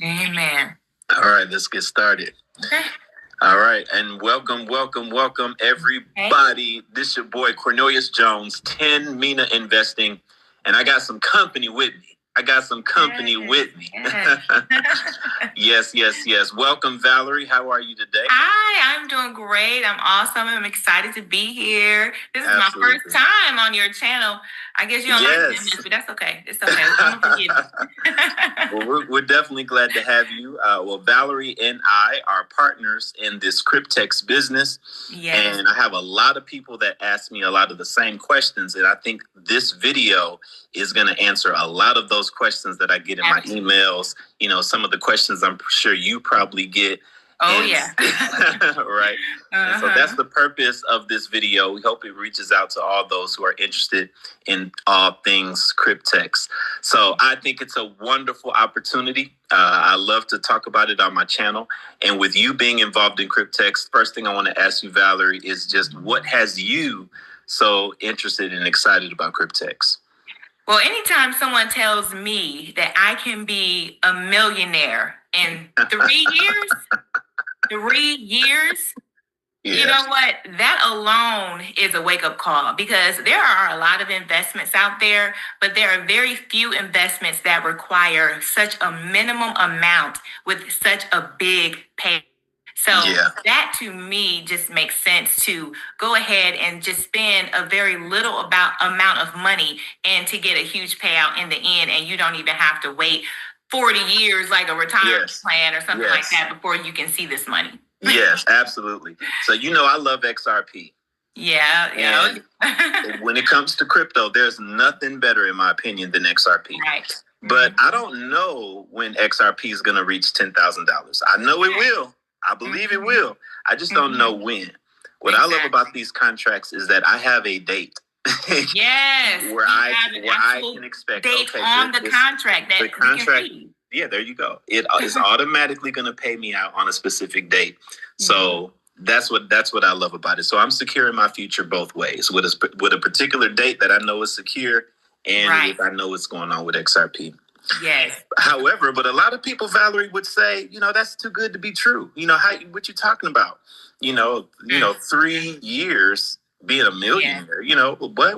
Amen. All right, let's get started. Okay. All right, and welcome everybody. This is your boy Cornelius Jones, 10 Mina Investing, and I got some company with me. Yes. Welcome, Valerie. How are you today? Hi, I'm doing great. I'm awesome. I'm excited to be here. This is Absolutely. My first time on your channel. I guess you don't like this, but that's okay. It's okay. I'm gonna forgive you. Well, we're definitely glad to have you. Valerie and I are partners in this Cryptex business. Yes. And I have a lot of people that ask me a lot of the same questions. And I think this video is going to answer a lot of those questions that I get in my emails. You know, some of the questions I'm sure you probably get. Oh, yeah. Right. And so that's the purpose of this video. We hope it reaches out to all those who are interested in all things Cryptex. So I think it's a wonderful opportunity. I love to talk about it on my channel. And with you being involved in Cryptex, first thing I want to ask you, Valerie, is just what has you so interested and excited about Cryptex? Well, anytime someone tells me that I can be a millionaire in 3 years, 3 years, yes. You know what? That alone is a wake-up call, because there are a lot of investments out there, but there are very few investments that require such a minimum amount with such a big pay. So that to me just makes sense to go ahead and just spend a very little amount of money and to get a huge payout in the end, and you don't even have to wait 40 years like a retirement plan or something like that before you can see this money. Yes, absolutely. So, you know, I love XRP. Yeah. When it comes to crypto, there's nothing better, in my opinion, than XRP. Right. But I don't know when XRP is going to reach $10,000. I know it will. I believe it will. I just don't know when. What I love about these contracts is that I have a date. Yes. where I can expect date on the contract. The contract. Yeah, there you go. It is automatically going to pay me out on a specific date. So that's what I love about it. So I'm securing my future both ways, with a particular date that I know is secure, and I know what's going on with XRP. Yes. However, but a lot of people, Valerie, would say, you know, that's too good to be true. You know, what you talking about? You know, 3 years being a millionaire. You know, what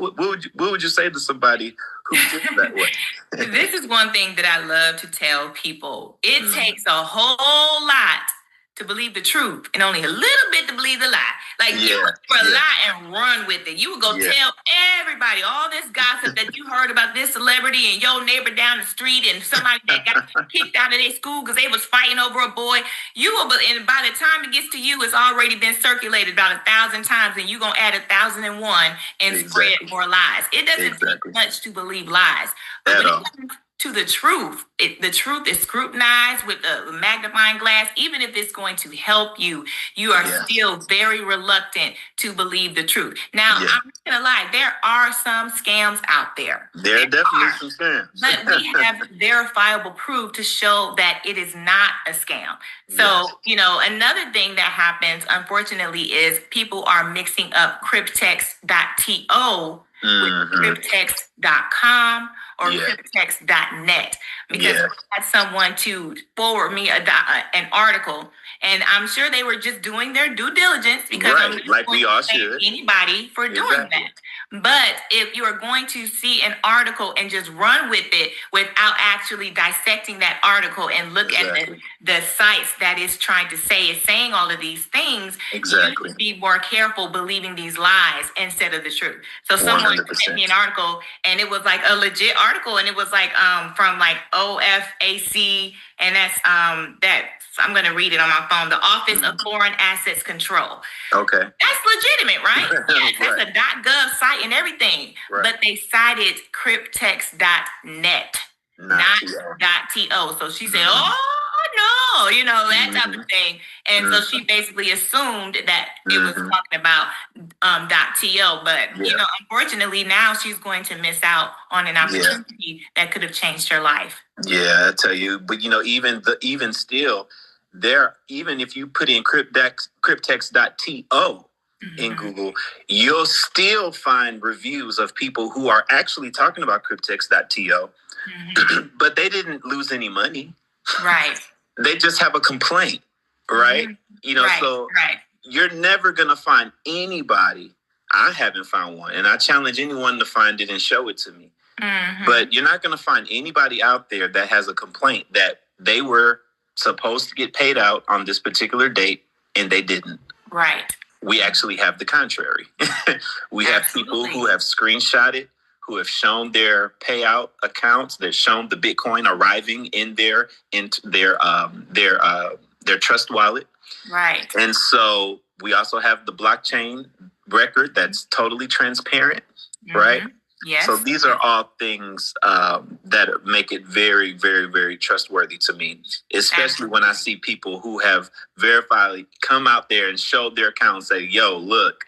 would you say to somebody who thinks that way? This is one thing that I love to tell people. It takes a whole lot to believe the truth and only a little bit to believe the lie. Like you would for a lie and run with it. You would go tell everybody all this gossip that you heard about this celebrity and your neighbor down the street and somebody that got kicked out of their school because they was fighting over a boy. And by the time it gets to you, it's already been circulated about 1,000 times, and you're gonna add 1,001 and spread more lies. It doesn't take much to believe lies. But when it comes to the truth, the truth is scrutinized with a magnifying glass. Even if it's going to help you, you are still very reluctant to believe the truth. Now, I'm not gonna lie, there are some scams out there. There are definitely some scams. But we have verifiable proof to show that it is not a scam. So, you know, another thing that happens, unfortunately, is people are mixing up Cryptex.to with Cryptex.com or Cryptex.net, because I had someone to forward me an article, and I'm sure they were just doing their due diligence, because I'm like we all should. Anybody for doing that. But if you are going to see an article and just run with it without actually dissecting that article and look at the sites that is trying to saying all of these things, you should be more careful believing these lies instead of the truth. So someone sent me an article, and it was like a legit article, and it was like from like OFAC, and that's I'm going to read it on my phone. The Office of Foreign Assets Control. Okay. That's legitimate, right? Yes, that's a .gov site and everything. But they cited Cryptex.net, not .to. So she said, oh, no, you know, that type of thing. And so she basically assumed that it was talking about .to. But, you know, unfortunately, now she's going to miss out on an opportunity that could have changed her life. Yeah, I tell you. But, you know, even still, even if you put in Cryptex.to in Google, you'll still find reviews of people who are actually talking about Cryptex.to, but they didn't lose any money. Right. They just have a complaint, right? So you're never going to find anybody. I haven't found one, and I challenge anyone to find it and show it to me. But you're not going to find anybody out there that has a complaint that they were supposed to get paid out on this particular date and they didn't. Right. We actually have the contrary. We have people who have screenshotted, who have shown their payout accounts, that shown the Bitcoin arriving in their trust wallet. Right. And so we also have the blockchain record that's totally transparent, right? Yes. So these are all things that make it very, very, very trustworthy to me, especially when I see people who have verified come out there and show their account and say, yo, look,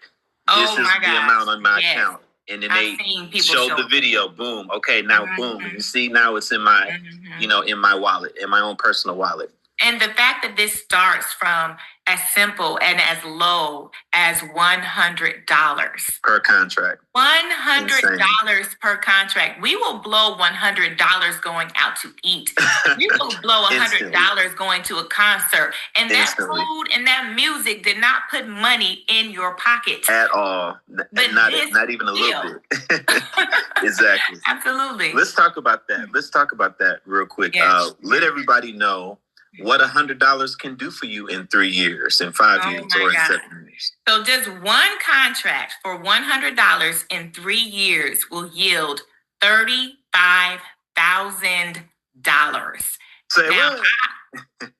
this is the amount on my account. And then they show the video, boom. Okay, now boom. You see, now it's in my, in my wallet, in my own personal wallet. And the fact that this starts from as simple and as low as $100 per contract. $100 per contract. We will blow $100 going out to eat. We will blow $100 going to a concert. And that food and that music did not put money in your pocket at all. But not even a little bit. Exactly. Absolutely. Let's talk about that. Let's talk about that real quick. Yes. Let everybody know what $100 can do for you in 3 years, in 5 years, or in 7 years. So just one contract for $100 in 3 years will yield $35,000. Say now, what?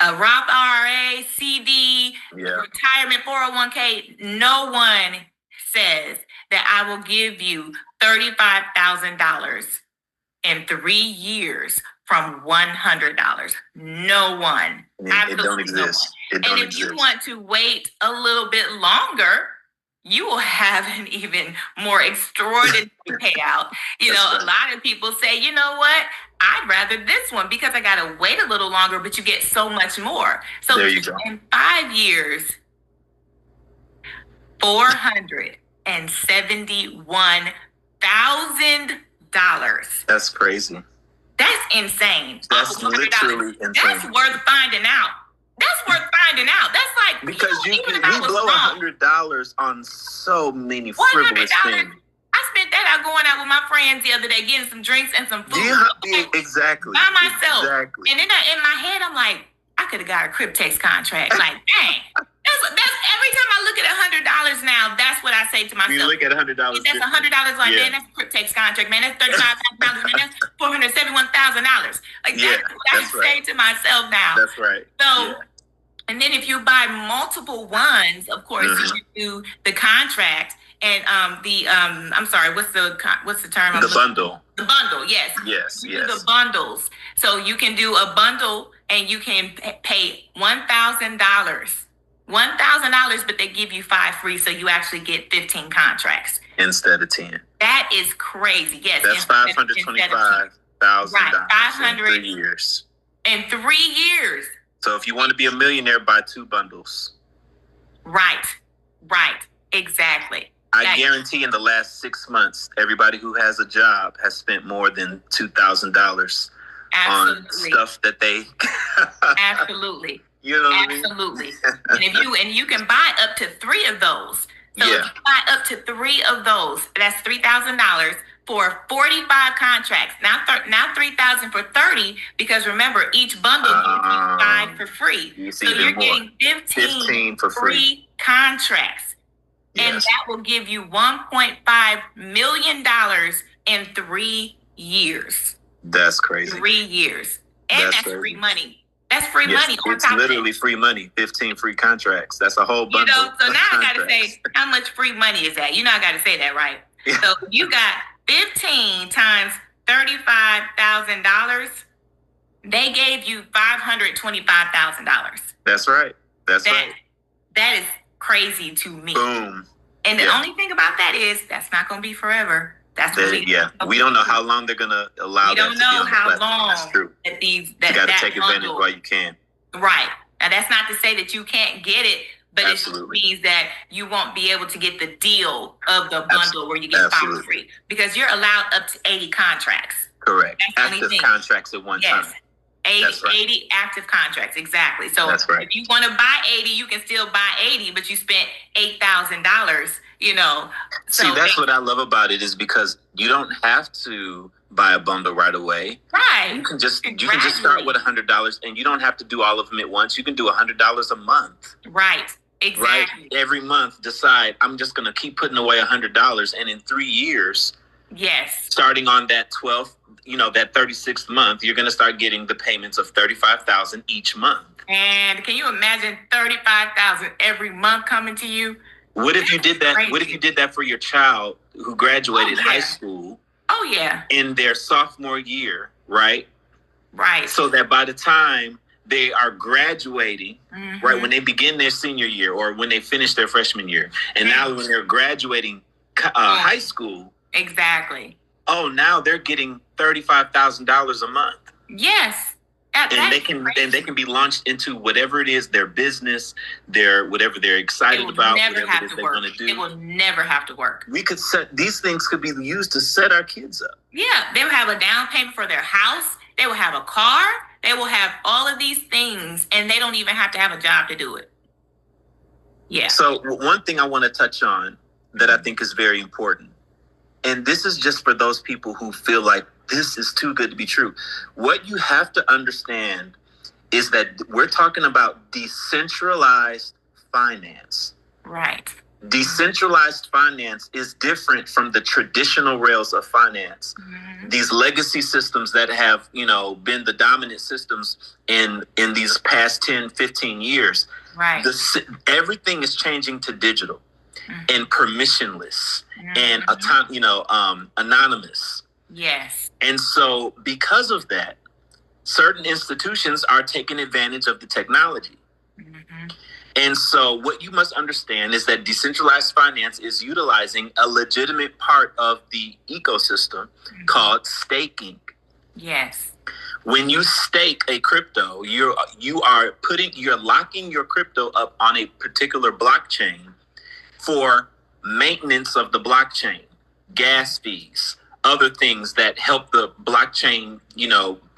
A Roth IRA, CD, retirement 401k, no one says that I will give you $35,000 in 3 years from $100. No one. It don't exist. And if you want to wait a little bit longer, you will have an even more extraordinary payout. A lot of people say, you know what? I'd rather this one because I got to wait a little longer, but you get so much more. So there you go. In 5 years, $471,000. That's crazy. That's insane. That's literally insane. That's worth finding out. That's That's like because we blow $100 on so many frivolous things. I spent that out going out with my friends the other day, getting some drinks and some food. Exactly. By myself. Exactly. And then in my head, I'm like, I could have got a Cryptex contract. Like, dang. That's every time I look at $100 now, that's what I say to myself. You look at $100. That's $100. Like, man, that's a Cryptex contract. Man, that's $35,000. Man, that's $471,000. Like, that's what I say to myself now. That's right. So, and then if you buy multiple ones, of course, you do the contract and I'm sorry, what's the term? The bundle. The bundle, yes. Yes. The bundles. So you can do a bundle and you can pay $1,000. $1,000, but they give you 5 free, so you actually get 15 contracts instead of 10. That is crazy. Yes, that's $525,000. Right, 500 in 3 years. In 3 years. So if you want to be a millionaire, buy 2 bundles. Right, exactly. I guarantee in the last 6 months, everybody who has a job has spent more than $2,000 on stuff that they. Absolutely. You know what Absolutely. I mean? and you can buy up to 3 of those. So if you buy up to 3 of those, that's $3,000 for 45 contracts. Now $3,000 for 30, because remember, each bundle gives you 5 for free. So you're getting 15 for free contracts. Yes. And that will give you $1.5 million in 3 years. That's crazy. 3 years. And that's free money. That's free money. It's literally free money. 15 free contracts. That's a whole bundle. So now I got to say, how much free money is that? I got to say that, right? Yeah. So you got 15 times $35,000. They gave you $525,000. That's right. That is crazy to me. Boom. And the only thing about that is that's not going to be forever. That's what we don't know how long they're gonna allow. We don't know how long. That's true. That you got to take advantage while you can. Right. Now that's not to say that you can't get it, but it just means that you won't be able to get the deal of the bundle where you get 5 free, because you're allowed up to 80 contracts. Correct. Active contracts at one time. 80 active contracts, exactly. So if you want to buy 80, you can still buy 80, but you spent $8,000, See, that's what I love about it, is because you don't have to buy a bundle right away. Right. You can just start with $100, and you don't have to do all of them at once. You can do $100 a month. Right. Exactly. Right. Every month, decide, I'm just going to keep putting away $100, and in 3 years, yes, starting on that 12th, that 36th month, you're going to start getting the payments of $35,000 each month. And can you imagine $35,000 every month coming to you? What if you did that? Crazy. What if you did that for your child who graduated high school? Oh yeah. In their sophomore year, right? Right. So that by the time they are graduating, right, when they begin their senior year or when they finish their freshman year, and now when they're graduating high school, exactly. Oh, now they're getting $35,000 a month. Yes. And they can be launched into whatever it is, their business, whatever they're excited about, whatever it is they want to do. It will never have to work. We could these things could be used to set our kids up. Yeah, they will have a down payment for their house. They will have a car. They will have all of these things, and they don't even have to have a job to do it. Yeah. So one thing I want to touch on that I think is very important, and this is just for those people who feel like this is too good to be true. What you have to understand is that we're talking about decentralized finance. Right. Decentralized finance is different from the traditional rails of finance. Mm-hmm. These legacy systems that have, been the dominant systems in these past 10, 15 years. Right. Everything is changing to digital and permissionless and anonymous. Yes. And so because of that, certain institutions are taking advantage of the technology. Mm-hmm. And so what you must understand is that decentralized finance is utilizing a legitimate part of the ecosystem called staking. Yes. When you stake a crypto, you're locking your crypto up on a particular blockchain for maintenance of the blockchain, gas fees, other things that help the blockchain,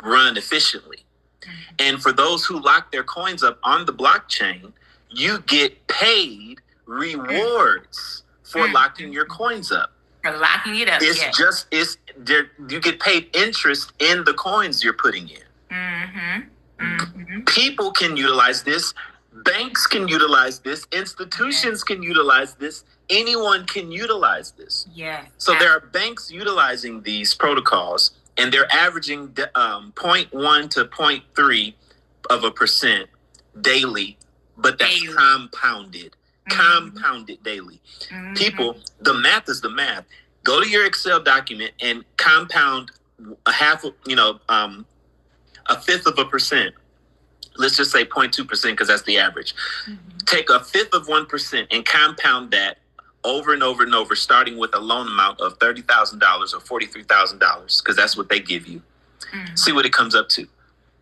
run efficiently. Mm-hmm. And for those who lock their coins up on the blockchain, you get paid rewards for locking your coins up. For locking it up. You get paid interest in the coins you're putting in. Mm-hmm. Mm-hmm. People can utilize this. Banks can utilize this. Institutions can utilize this. Anyone can utilize this. Yeah. So there are banks utilizing these protocols, and they're averaging 0.1 to 0.3% daily, but that's compounded daily. Mm-hmm. People, the math is the math. Go to your Excel document and compound a fifth of a percent. Let's just say 0.2% because that's the average. Mm-hmm. Take a fifth of 1% and compound that over and over and over, starting with a loan amount of $30,000 or $43,000, because that's what they give you. Mm. See what it comes up to.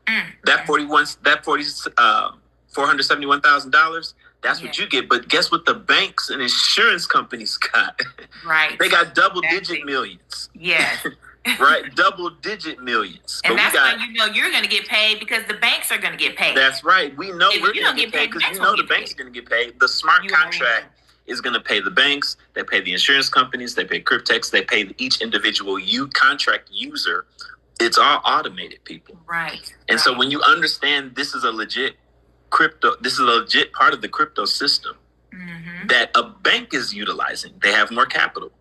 Mm. That $471,000. That's what you get. But guess what the banks and insurance companies got? Right. They got double-digit millions. Yes. Right, double-digit millions. And that's why you're going to get paid, because the banks are going to get paid. That's right. We know we're going to get paid because the bank's going to get paid. The smart contract is going to pay the banks. They pay the insurance companies. They pay Cryptex. They pay each individual contract user. It's all automated, people. Right. And so when you understand this is a legit crypto, this is a legit part of the crypto system that a bank is utilizing. They have more capital.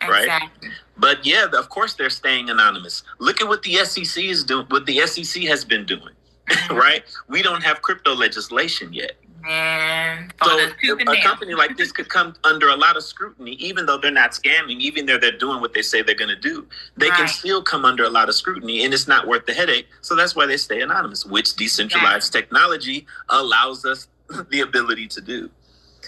Right. Exactly. But yeah, of course they're staying anonymous. Look at what the SEC is doing, what the SEC has been doing. Right? We don't have crypto legislation yet. Man. So a company like this could come under a lot of scrutiny, even though they're not scamming, even though they're doing what they say they're going to do. They can still come under a lot of scrutiny, and it's not worth the headache. So that's why they stay anonymous, which decentralized technology allows us the ability to do.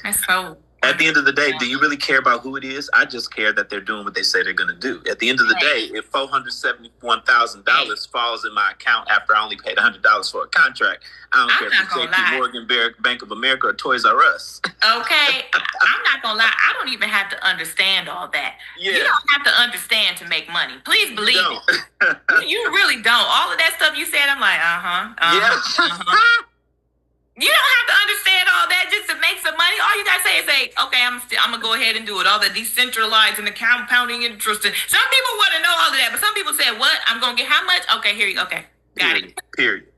That's so. At the end of the day, do you really care about who it is? I just care that they're doing what they say they're going to do. At the end of the day, if $471,000 falls in my account after I only paid $100 for a contract, I don't care if it's JP Morgan, Bank of America, or Toys R Us. Okay, I'm not going to lie. I don't even have to understand all that. Yeah. You don't have to understand to make money. Please believe it. You really don't. All of that stuff you said, I'm like, You don't have to understand all that just to make some money. All you gotta say is, okay, I'm gonna go ahead and do it. All the decentralized and the compounding interest. Some people want to know all of that, but some people say, what? I'm gonna get how much? Okay, here you go. Okay, got it. Period.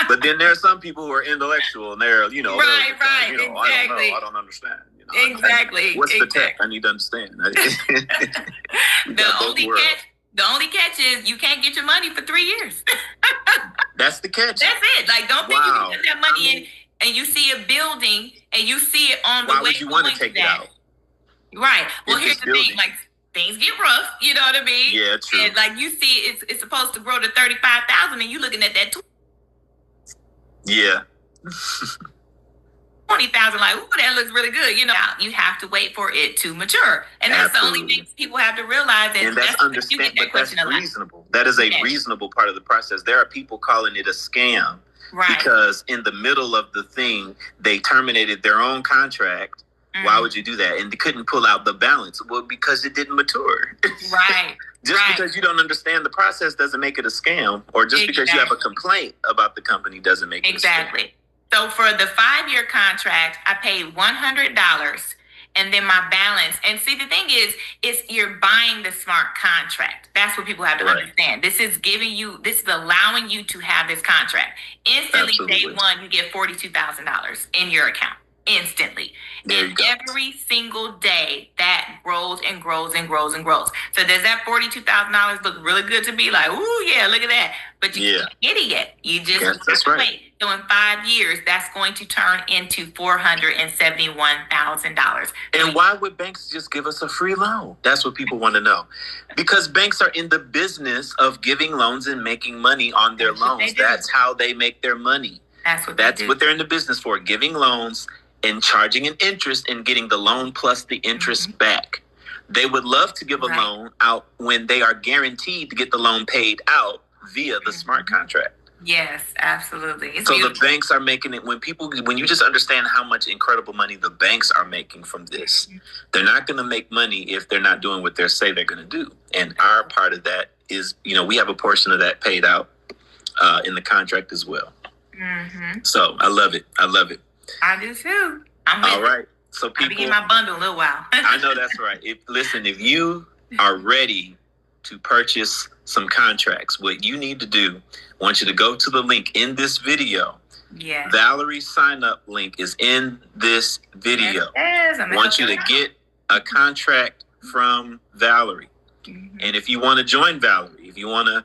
But then there are some people who are intellectual and they're, right, exactly. I don't understand. Exactly. What's the tech? I need to understand. The only catch is you can't get your money for 3 years. That's the catch. That's it. Like, don't think you can get that money in and you see a building and you see it on the way. Why would you want to take it out? Right. Well, here's the thing. Like, things get rough. You know what I mean? Yeah, true. And like you see, it's supposed to grow to 35,000, and you looking at that 20,000. Like, ooh, that looks really good. You have to wait for it to mature, and that's the only thing people have to realize. And that's understandable. But that's reasonable. That is a reasonable part of the process. There are people calling it a scam. Right. Because in the middle of the thing, they terminated their own contract. Mm-hmm. Why would you do that? And they couldn't pull out the balance. Well, because it didn't mature. Right. Because you don't understand the process doesn't make it a scam. Or just because you have a complaint about the company doesn't make it a scam. So for the 5-year contract, I paid $100. And then my balance. And see, the thing is you're buying the smart contract. That's what people have to understand. This is allowing you to have this contract. Instantly, day one, you get $42,000 in your account. Instantly. And every single day that grows and grows and grows and grows. So does that $42,000 look really good to be like, ooh, yeah, look at that. But you can't get it yet. You just have to wait. So in 5 years, that's going to turn into $471,000. And why would banks just give us a free loan? That's what people want to know. Because banks are in the business of giving loans and making money on their loans. That's how they make their money. That's what they're in the business for, giving loans and charging an interest and getting the loan plus the interest back. They would love to give a loan out when they are guaranteed to get the loan paid out via the smart contract. Yes, absolutely. It's so beautiful. The banks are making it when you just understand how much incredible money the banks are making from this, they're not going to make money if they're not doing what they say they're going to do. And our part of that is, we have a portion of that paid out in the contract as well. Mm-hmm. So I love it. I love it. I do too. All right. So people, I'll be getting my bundle a little while. I know that's right. If you are ready to purchase some contracts, what you need to do, I want you to go to the link in this video. Yeah. Valerie's sign up link is in this video. Yes, I want you to get a contract from Valerie. Mm-hmm. And if you want to join Valerie, if you want to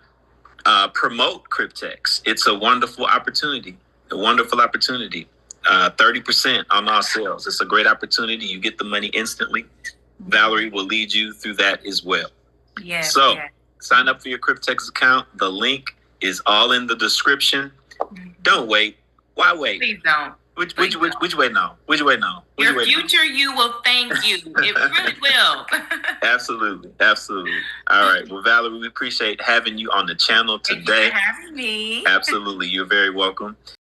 promote Cryptex, it's a wonderful opportunity. 30% on all sales. It's a great opportunity. You get the money instantly. Valerie will lead you through that as well. Yes. So sign up for your Cryptex account. The link is all in the description. Mm-hmm. Don't wait. Why wait? Please don't. Which way now? Which way now? Your future you will thank you. It really will. Absolutely. All right. Well, Valerie, we appreciate having you on the channel today. Thank you for having me. Absolutely. You're very welcome.